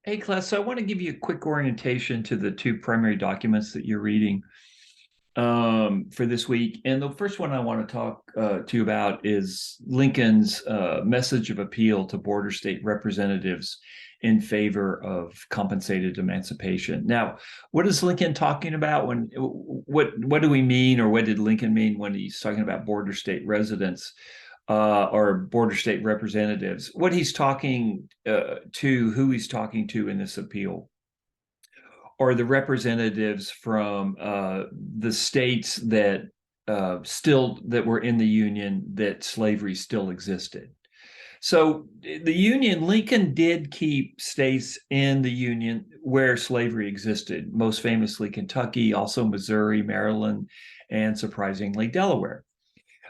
Hey, class. So I want to give you a quick orientation to the two primary documents that you're reading for this week. And the first one I want to talk to you about is Lincoln's message of appeal to border state representatives in favor of compensated emancipation. Now, what is Lincoln talking about when what do we mean, or what did Lincoln mean when he's talking about border state residents? Or border state representatives, what he's talking who he's talking to in this appeal, or the representatives from the states that that were in the Union, that slavery still existed. So the Union, Lincoln did keep states in the Union where slavery existed, most famously Kentucky, also Missouri, Maryland, and surprisingly Delaware.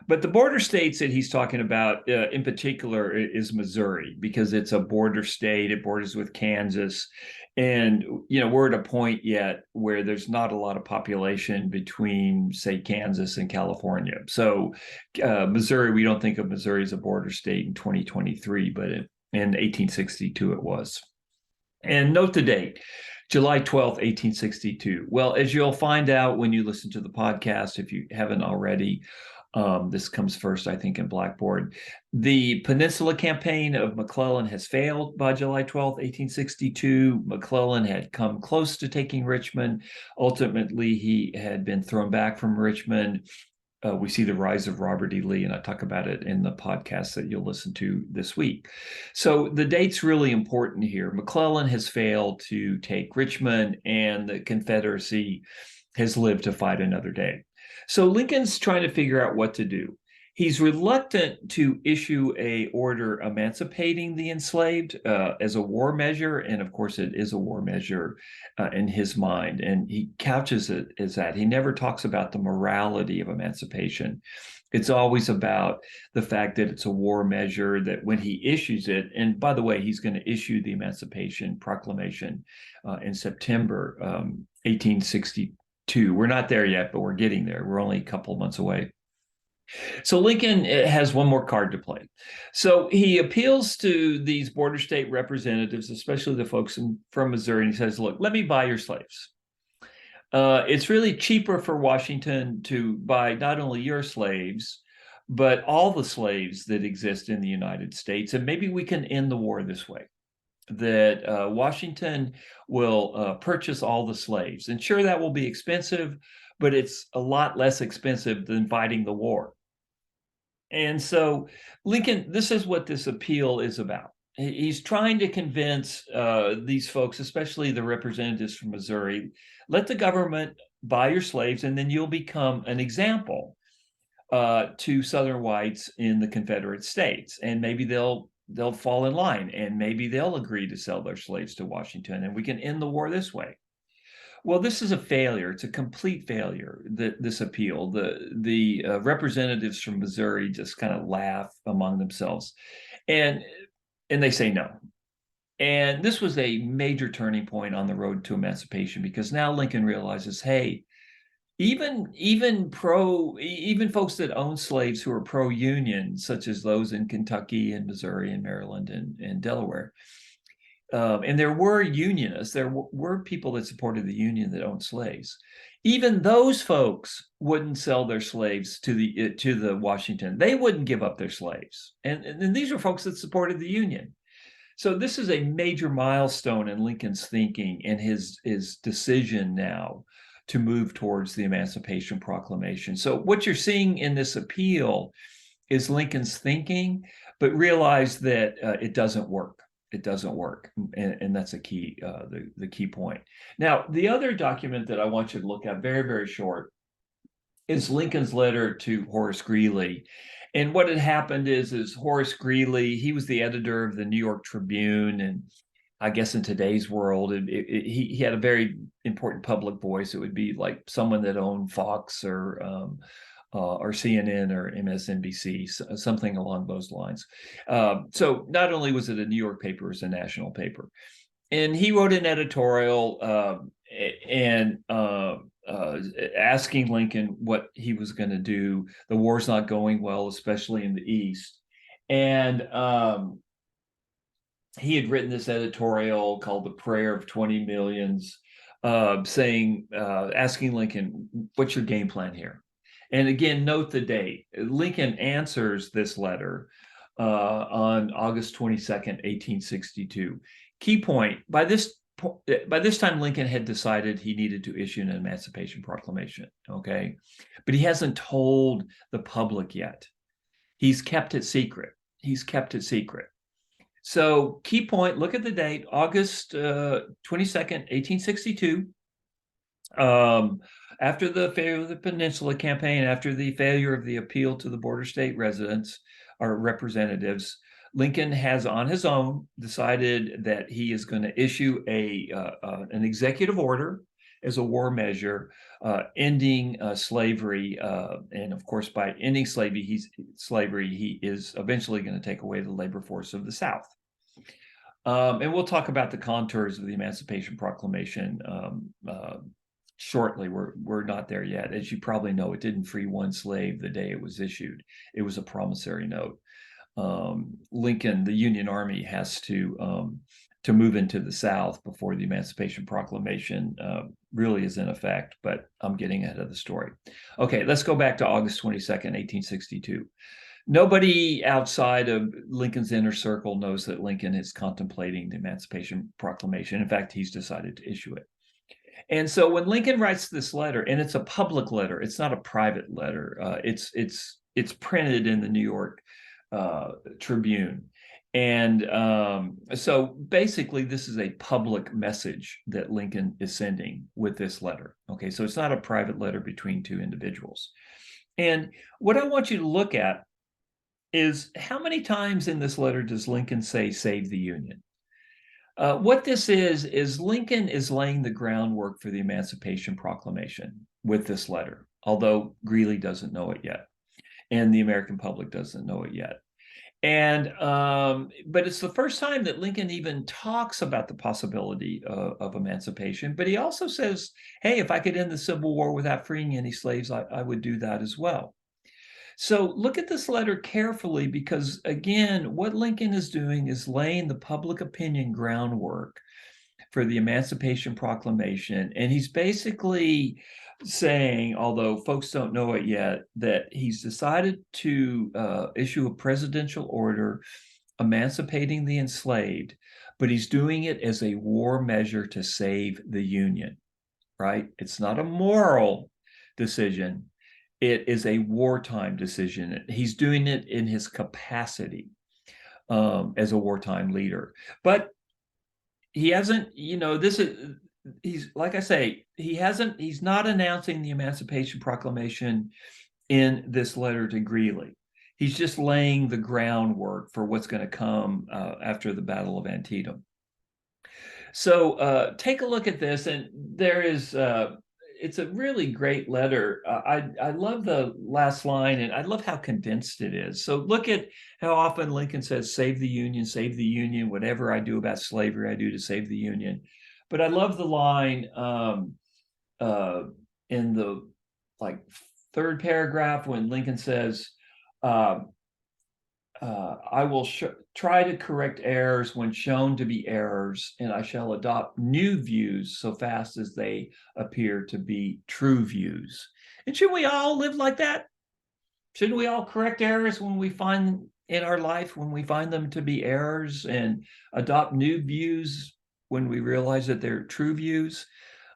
But the border states that he's talking about in particular is Missouri, because it's a border state. It borders with Kansas. And, we're at a point yet where there's not a lot of population between, say, Kansas and California. So Missouri, we don't think of Missouri as a border state in 2023, but in 1862 it was. And note the date. July 12th, 1862. Well, as you'll find out when you listen to the podcast, if you haven't already, this comes first, I think, in Blackboard. The Peninsula Campaign of McClellan has failed by July 12th, 1862. McClellan had come close to taking Richmond. Ultimately, he had been thrown back from Richmond. We see the rise of Robert E. Lee, and I talk about it in the podcast that you'll listen to this week. So the date's really important here. McClellan has failed to take Richmond, and the Confederacy has lived to fight another day. So Lincoln's trying to figure out what to do. He's reluctant to issue a order emancipating the enslaved as a war measure, and of course it is a war measure in his mind, and he couches it as that. He never talks about the morality of emancipation. It's always about the fact that it's a war measure, that when he issues it, and by the way, he's going to issue the Emancipation Proclamation in September 1862. We're not there yet, but we're getting there. We're only a couple of months away. So Lincoln has one more card to play. So he appeals to these border state representatives, especially the folks from Missouri, and he says, look, let me buy your slaves. It's really cheaper for Washington to buy not only your slaves, but all the slaves that exist in the United States. And maybe we can end the war this way, that Washington will purchase all the slaves. And sure, that will be expensive, but it's a lot less expensive than fighting the war. And so Lincoln, this is what this appeal is about. He's trying to convince these folks, especially the representatives from Missouri, let the government buy your slaves, and then you'll become an example to Southern whites in the Confederate States. And maybe they'll fall in line, and maybe they'll agree to sell their slaves to Washington, and we can end the war this way. Well, this is a failure. It's a complete failure, this appeal. The representatives from Missouri just kind of laugh among themselves, and they say no. And this was a major turning point on the road to emancipation, because now Lincoln realizes, hey, even folks that own slaves who are pro-union, such as those in Kentucky and Missouri and Maryland and Delaware, and there were unionists, there were people that supported the Union that owned slaves. Even those folks wouldn't sell their slaves to the Washington. They wouldn't give up their slaves. And these are folks that supported the Union. So this is a major milestone in Lincoln's thinking and his decision now to move towards the Emancipation Proclamation. So what you're seeing in this appeal is Lincoln's thinking, but realize that it doesn't work. It doesn't work, and that's a key, the key point. Now, the other document that I want you to look at, very, very short, is Lincoln's letter to Horace Greeley. And what had happened is Horace Greeley, he was the editor of the New York Tribune, and I guess in today's world, he had a very important public voice. It would be like someone that owned Fox or CNN or MSNBC, something along those lines. So not only was it a New York paper, it was a national paper. And he wrote an editorial asking Lincoln what he was going to do. The war's not going well, especially in the East. And he had written this editorial called "The Prayer of 20 Millions," asking Lincoln, "What's your game plan here?" And again, note the date. Lincoln answers this letter on August 22nd, 1862. Key point: by this time, Lincoln had decided he needed to issue an Emancipation Proclamation. Okay, but he hasn't told the public yet. He's kept it secret. He's kept it secret. So, key point: look at the date, August 22nd, 1862. After the failure of the Peninsula Campaign, after the failure of the appeal to the border state residents or representatives, Lincoln has on his own decided that he is going to issue an executive order as a war measure, ending slavery. And of course, by ending slavery, he is eventually going to take away the labor force of the South. And we'll talk about the contours of the Emancipation Proclamation shortly. We're not there yet. As you probably know, it didn't free one slave the day it was issued. It was a promissory note. Lincoln, the Union Army, has to move into the South before the Emancipation Proclamation really is in effect, but I'm getting ahead of the story. Okay, let's go back to August 22nd, 1862. Nobody outside of Lincoln's inner circle knows that Lincoln is contemplating the Emancipation Proclamation. In fact, he's decided to issue it. And so when Lincoln writes this letter, and it's a public letter, it's not a private letter. It's printed in the New York Tribune. And so basically, this is a public message that Lincoln is sending with this letter. Okay, so it's not a private letter between two individuals. And what I want you to look at is how many times in this letter does Lincoln say, "Save the Union"? What this is Lincoln is laying the groundwork for the Emancipation Proclamation with this letter, although Greeley doesn't know it yet, and the American public doesn't know it yet. And but it's the first time that Lincoln even talks about the possibility of emancipation. But he also says, "Hey, if I could end the Civil War without freeing any slaves, I would do that as well." So look at this letter carefully, because again, what Lincoln is doing is laying the public opinion groundwork for the Emancipation Proclamation. And he's basically saying, although folks don't know it yet, that he's decided to issue a presidential order emancipating the enslaved, but he's doing it as a war measure to save the Union, right? It's not a moral decision. It is a wartime decision. He's doing it in his capacity as a wartime leader. But he hasn't, he's, like I say, he's not announcing the Emancipation Proclamation in this letter to Greeley. He's just laying the groundwork for what's going to come after the Battle of Antietam. So take a look at this, and there is it's a really great letter. I love the last line, and I love how condensed it is. So look at how often Lincoln says, "Save the Union, save the Union. Whatever I do about slavery, I do to save the Union." But I love the line in the third paragraph when Lincoln says, "I will try to correct errors when shown to be errors, and I shall adopt new views so fast as they appear to be true views." And shouldn't we all live like that? Shouldn't we all correct errors when we find in our life, when we find them to be errors, and adopt new views when we realize that they're true views?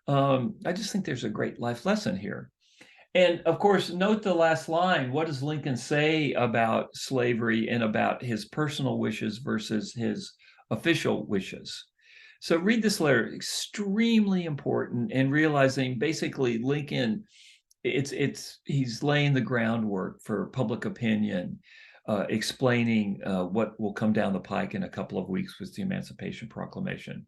I just think there's a great life lesson here. And of course, note the last line. What does Lincoln say about slavery and about his personal wishes versus his official wishes? So read this letter, extremely important, and realizing basically Lincoln, he's laying the groundwork for public opinion, explaining what will come down the pike in a couple of weeks with the Emancipation Proclamation.